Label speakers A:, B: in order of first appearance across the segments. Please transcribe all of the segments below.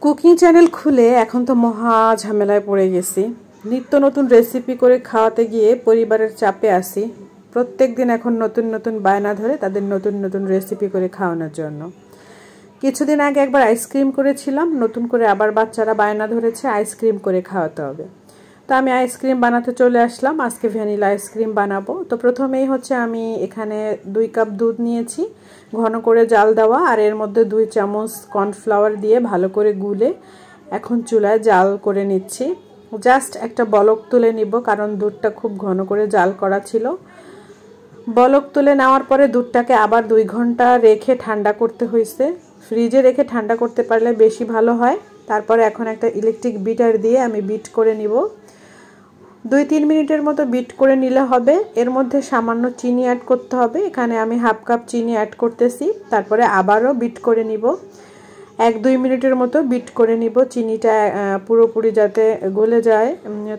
A: Cooking channel খুলে এখন তো মহা ঝামেলায় পড়ে গেছি। নিত্য নতুন রেসিপি করে খাওয়াতে গিয়ে পরিবারের চাপে আসি। প্রত্যেক দিন এখন নতুন নতুন বায়না ধরে তাদের নতুন নতুন রেসিপি করে খাওয়ানোর জন্য। কিছুদিন আগে একবার আইসক্রিম করেছিলাম, নতুন করে আবার বাচ্চারা বায়না ধরেছে আইসক্রিম করে খাওয়াতে হবে। তো আমি আইসক্রিম বানাতে চলে আসলাম। আজকে ভ্যানিলা আইসক্রিম বানাবো। তো প্রথমেই হচ্ছে আমি এখানে 2 কাপ দুধ নিয়েছি, ঘন করে জাল দেওয়া, আর এর মধ্যে 2 চামচ কর্নফ্লাওয়ার দিয়ে ভালো করে গুলে এখন চুলায় জাল করে নিচ্ছি। জাস্ট একটা বলক তুলে নিব, কারণ দুধটা খুব ঘন করে জাল করা ছিল। বলক তুলে নেওয়ার পরে দুধটাকে আবার 2 ঘন্টা রেখে ঠান্ডা করতে হয়েছে। ফ্রিজে রেখে ঠান্ডা করতে পারলে বেশি ভালো হয়। তারপরে এখন একটা ইলেকট্রিক বিটার দিয়ে আমি বিট করে নিব। 2-3 মিনিটের মতো বিট করে নিলে হবে। এর মধ্যে সামান্য চিনি অ্যাড করতে হবে। এখানে আমি হাফ কাপ চিনি অ্যাড করতেছি। তারপরে আবারও বিট করে নিব। 1-2 মিনিটের মতো বিট করে নিব। চিনিটা পুরোপুরি যাতে গলে যায়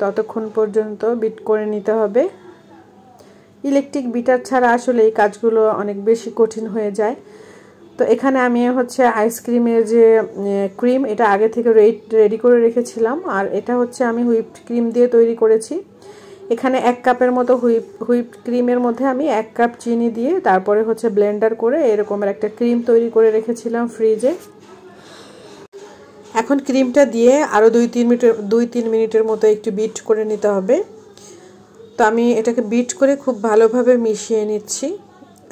A: ততক্ষণ পর্যন্ত বিট করে নিতে হবে। ইলেকট্রিক বিটার ছাড়া আসলে এই কাজগুলো অনেক বেশি কঠিন হয়ে যায়। তো এখানে আমি হচ্ছে আইসক্রিমের যে ক্রিম, এটা আগে থেকে রেডি করে রেখেছিলাম, আর এটা হচ্ছে আমি হুইপড ক্রিম দিয়ে তৈরি করেছি। এখানে 1 কাপের মতো হুইপড ক্রিমের মধ্যে আমি 1 কাপ চিনি দিয়ে তারপরে হচ্ছে ব্লেন্ডার করে এরকমের একটা ক্রিম তৈরি করে রেখেছিলাম ফ্রিজে। এখন ক্রিমটা দিয়ে আরও 2-3 মিনিটের মতো একটু বিট করে নিতে হবে। তো আমি এটাকে বিট করে খুব ভালোভাবে মিশিয়ে নিচ্ছি,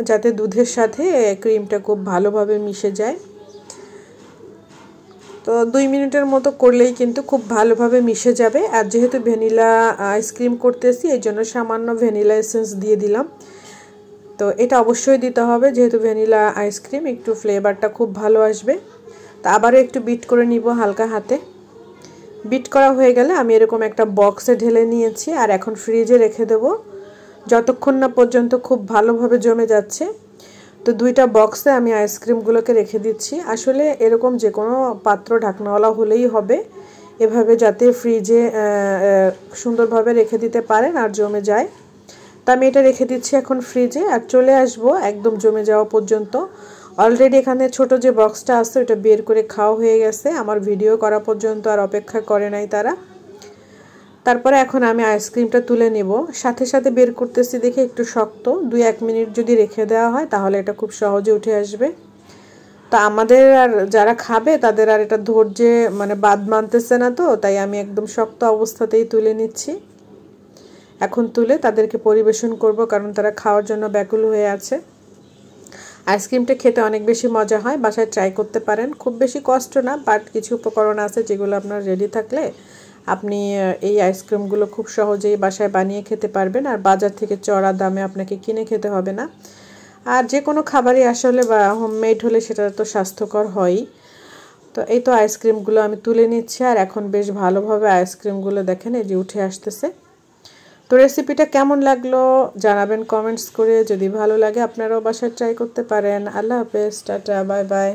A: যাতে দুধের সাথে ক্রিমটা খুব ভালোভাবে মিশে যায়। তো 2 মিনিটের মতো করলেই কিন্তু খুব ভালোভাবে মিশে যাবে। আর যেহেতু ভ্যানিলা আইসক্রিম করতেছি, এই জন্য সামান্য ভ্যানিলা এসেন্স দিয়ে দিলাম। তো এটা অবশ্যই দিতে হবে, যেহেতু ভ্যানিলা আইসক্রিম, একটু ফ্লেভারটা খুব ভালো আসবে। তো আবারও একটু বিট করে নিব হালকা হাতে। বিট করা হয়ে গেলে আমি এরকম একটা বক্সে ঢেলে নিয়েছি, আর এখন ফ্রিজে রেখে দেব যতক্ষণ না পর্যন্ত খুব ভালোভাবে জমে যাচ্ছে। তো 2টা বক্সে আমি আইসক্রিমগুলোকে রেখে দিচ্ছি। আসলে এরকম যে কোনো পাত্র ঢাকনাওয়ালা হলেই হবে, এভাবে যাতে ফ্রিজে সুন্দরভাবে রেখে দিতে পারেন আর জমে যায়। তো আমি এটা রেখে দিচ্ছি এখন ফ্রিজে, আর চলে আসবো একদম জমে যাওয়া পর্যন্ত। অলরেডি এখানে ছোট যে বক্সটা আছে ওটা বের করে খাওয়া হয়ে গেছে। আমার ভিডিও করা পর্যন্ত আর অপেক্ষা করে নাই তারা। তারপরে এখন আমি আইসক্রিমটা তুলে নেব। সাথে সাথে বের করতেছি দেখে একটু শক্ত, 2-1 মিনিট যদি রেখে দেওয়া হয় তাহলে এটা খুব সহজে উঠে আসবে। তো আমাদের আর যারা খাবে তাদের আর এটা ধৈর্যে বাদ মানতেছে না, তো তাই আমি একদম শক্ত অবস্থাতেই তুলে নিচ্ছি। এখন তুলে তাদেরকে পরিবেশন করব, কারণ তারা খাওয়ার জন্য ব্যাকুল হয়ে আছে। আইসক্রিমটা খেতে অনেক বেশি মজা হয়, বাসায় ট্রাই করতে পারেন। খুব বেশি কষ্ট না, বাট কিছু উপকরণ আছে যেগুলো আপনার রেডি থাকলে আপনি এই আইসক্রিমগুলো খুব সহজেই বাসায় বানিয়ে খেতে পারবেন, আর বাজার থেকে চড়া দামে আপনাকে কিনে খেতে হবে না। আর যে কোনো খাবারই আসলে বা হোমমেড হলে সেটা তো স্বাস্থ্যকর হয়ই। তো এই তো আইসক্রিমগুলো আমি তুলে নিচ্ছি, আর এখন বেশ ভালোভাবে আইসক্রিমগুলো দেখেন এই যে উঠে আসতেছে। তো রেসিপিটা কেমন লাগলো জানাবেন কমেন্টস করে। যদি ভালো লাগে আপনারাও বাসায় ট্রাই করতে পারেন। আল্লাহ হাফেজ, টাটা, বাই বাই।